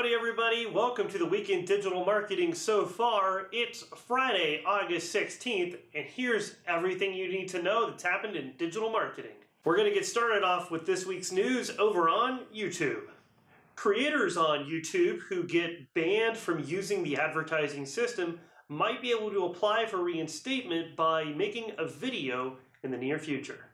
Howdy everybody, welcome to the Week in Digital Marketing So Far. It's Friday, August 16th, and here's everything you need to know that's happened in digital marketing. We're going to get started off with this week's news over on YouTube. Creators on YouTube who get banned from using the advertising system might be able to apply for reinstatement by making a video in the near future.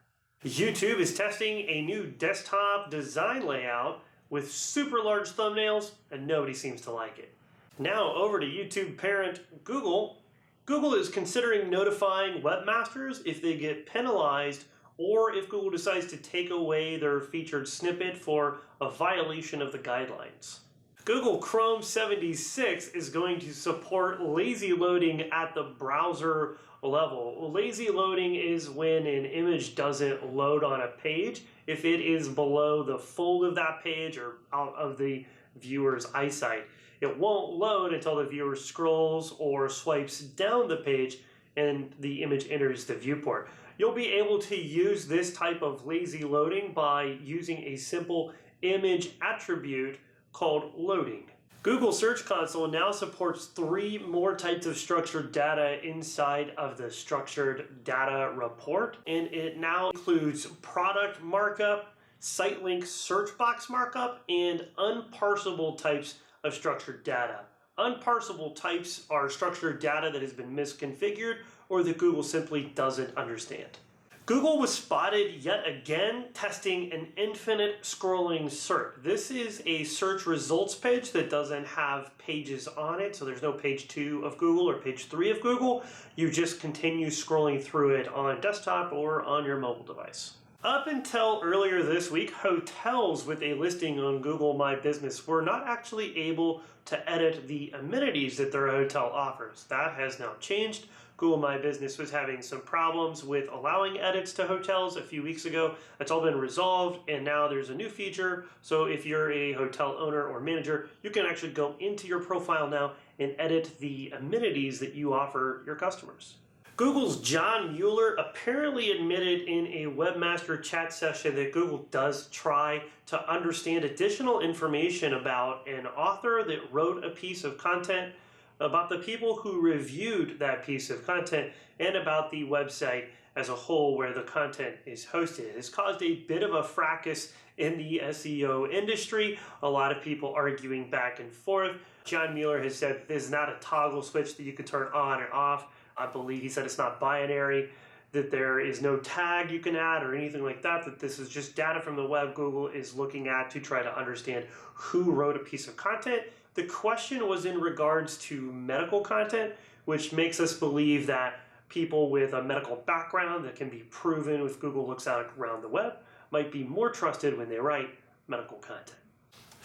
YouTube is testing a new desktop design layout with super large thumbnails, and nobody seems to like it. Now over to YouTube parent Google. Google is considering notifying webmasters if they get penalized or if Google decides to take away their featured snippet for a violation of the guidelines. Google Chrome 76 is going to support lazy loading at the browser level. Lazy loading is when an image doesn't load on a page if it is below the fold of that page or out of the viewer's eyesight. It won't load until the viewer scrolls or swipes down the page and the image enters the viewport. You'll be able to use this type of lazy loading by using a simple image attribute called loading. Google Search Console now supports 3 more types of structured data inside of the structured data report, and it now includes product markup, site link search box markup, and unparsable types of structured data. Unparsable types are structured data that has been misconfigured or that Google simply doesn't understand. Google was spotted yet again testing an infinite scrolling SERP. This is a search results page that doesn't have pages on it, so there's no page 2 of Google or page 3 of Google. You just continue scrolling through it on desktop or on your mobile device. Up until earlier this week, hotels with a listing on Google My Business were not actually able to edit the amenities that their hotel offers. That has now changed. Google My Business was having some problems with allowing edits to hotels a few weeks ago. That's all been resolved, and now there's a new feature. So if you're a hotel owner or manager, you can actually go into your profile now and edit the amenities that you offer your customers. Google's John Mueller apparently admitted in a webmaster chat session that Google does try to understand additional information about an author that wrote a piece of content, about the people who reviewed that piece of content, and about the website as a whole where the content is hosted. It has caused a bit of a fracas in the SEO industry, a lot of people arguing back and forth. John Mueller has said this is not a toggle switch that you can turn on and off. I believe he said it's not binary, that there is no tag you can add or anything like that, that this is just data from the web Google is looking at to try to understand who wrote a piece of content. The question was in regards to medical content, which makes us believe that people with a medical background that can be proven with Google looks out around the web might be more trusted when they write medical content.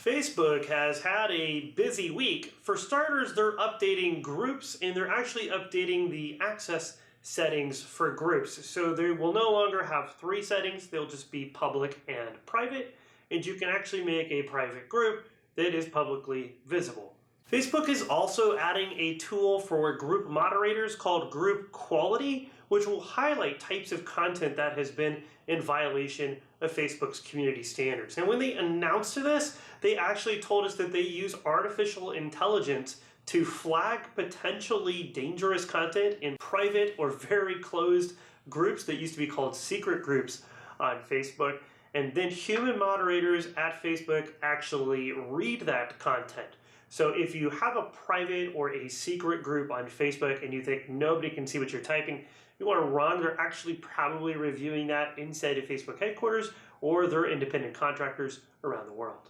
Facebook has had a busy week. For starters, they're updating groups, and they're actually updating the access settings for groups. So they will no longer have 3 settings. They'll just be public and private, and you can actually make a private group that is publicly visible. Facebook is also adding a tool for group moderators called Group Quality, which will highlight types of content that has been in violation of Facebook's community standards. And when they announced this, they actually told us that they use artificial intelligence to flag potentially dangerous content in private or very closed groups that used to be called secret groups on Facebook. And then human moderators at Facebook actually read that content. So if you have a private or a secret group on Facebook and you think nobody can see what you're typing, you want to run, they're actually probably reviewing that inside of Facebook headquarters or their independent contractors around the world.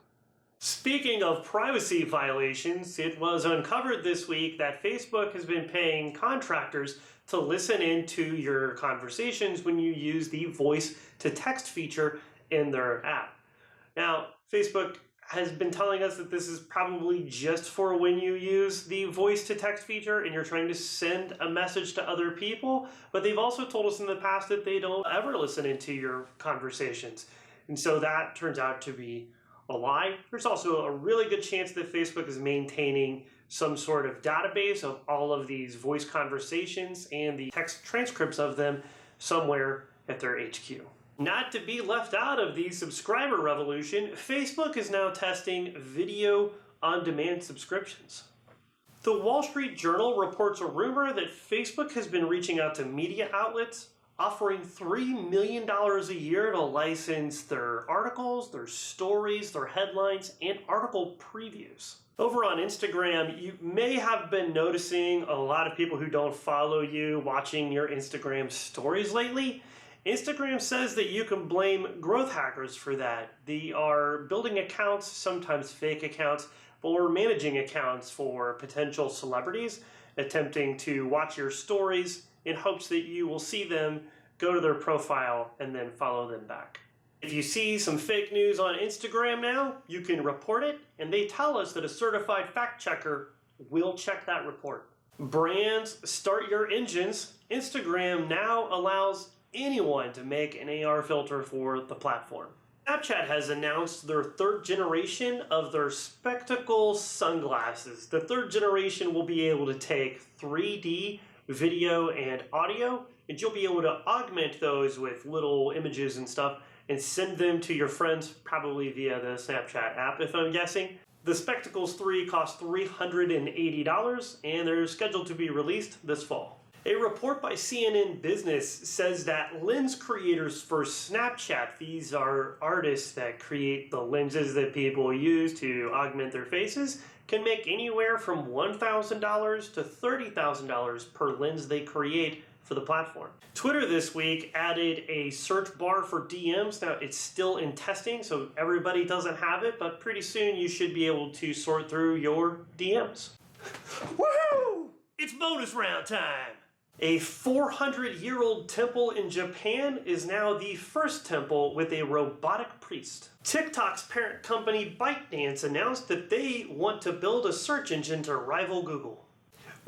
Speaking of privacy violations, it was uncovered this week that Facebook has been paying contractors to listen into your conversations when you use the voice to text feature in their app. Now, Facebook has been telling us that this is probably just for when you use the voice to text feature and you're trying to send a message to other people, but they've also told us in the past that they don't ever listen into your conversations. And so that turns out to be a lie. There's also a really good chance that Facebook is maintaining some sort of database of all of these voice conversations and the text transcripts of them somewhere at their HQ. Not to be left out of the subscriber revolution, Facebook is now testing video on-demand subscriptions. The Wall Street Journal reports a rumor that Facebook has been reaching out to media outlets, offering $3 million a year to license their articles, their stories, their headlines, and article previews. Over on Instagram, you may have been noticing a lot of people who don't follow you watching your Instagram stories lately. Instagram says that you can blame growth hackers for that. They are building accounts, sometimes fake accounts, or managing accounts for potential celebrities, attempting to watch your stories in hopes that you will see them, go to their profile, and then follow them back. If you see some fake news on Instagram now, you can report it, and they tell us that a certified fact checker will check that report. Brands, start your engines. Instagram now allows anyone to make an AR filter for the platform. Snapchat has announced their third generation of their Spectacle sunglasses. The third generation will be able to take 3D video and audio, and you'll be able to augment those with little images and stuff and send them to your friends, probably via the Snapchat app, if I'm guessing. The Spectacles 3 cost $380, and they're scheduled to be released this fall. A report by CNN Business says that lens creators for Snapchat, these are artists that create the lenses that people use to augment their faces, can make anywhere from $1,000 to $30,000 per lens they create for the platform. Twitter this week added a search bar for DMs. Now, it's still in testing, so everybody doesn't have it, but pretty soon you should be able to sort through your DMs. Woohoo! It's bonus round time! A 400-year-old temple in Japan is now the first temple with a robotic priest. TikTok's parent company ByteDance announced that they want to build a search engine to rival Google.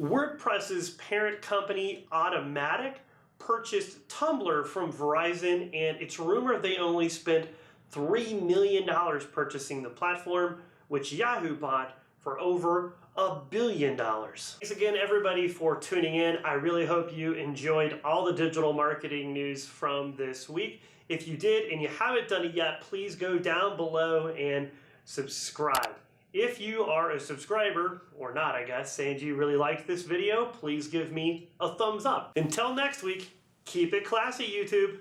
WordPress's parent company Automattic purchased Tumblr from Verizon, and it's rumored they only spent $3 million purchasing the platform, which Yahoo bought for over $1 billion. Thanks again, everybody, for tuning in. I really hope you enjoyed all the digital marketing news from this week. If you did and you haven't done it yet, please go down below and subscribe. If you are a subscriber, or not, I guess, and you really liked this video, please give me a thumbs up. Until next week, keep it classy, YouTube.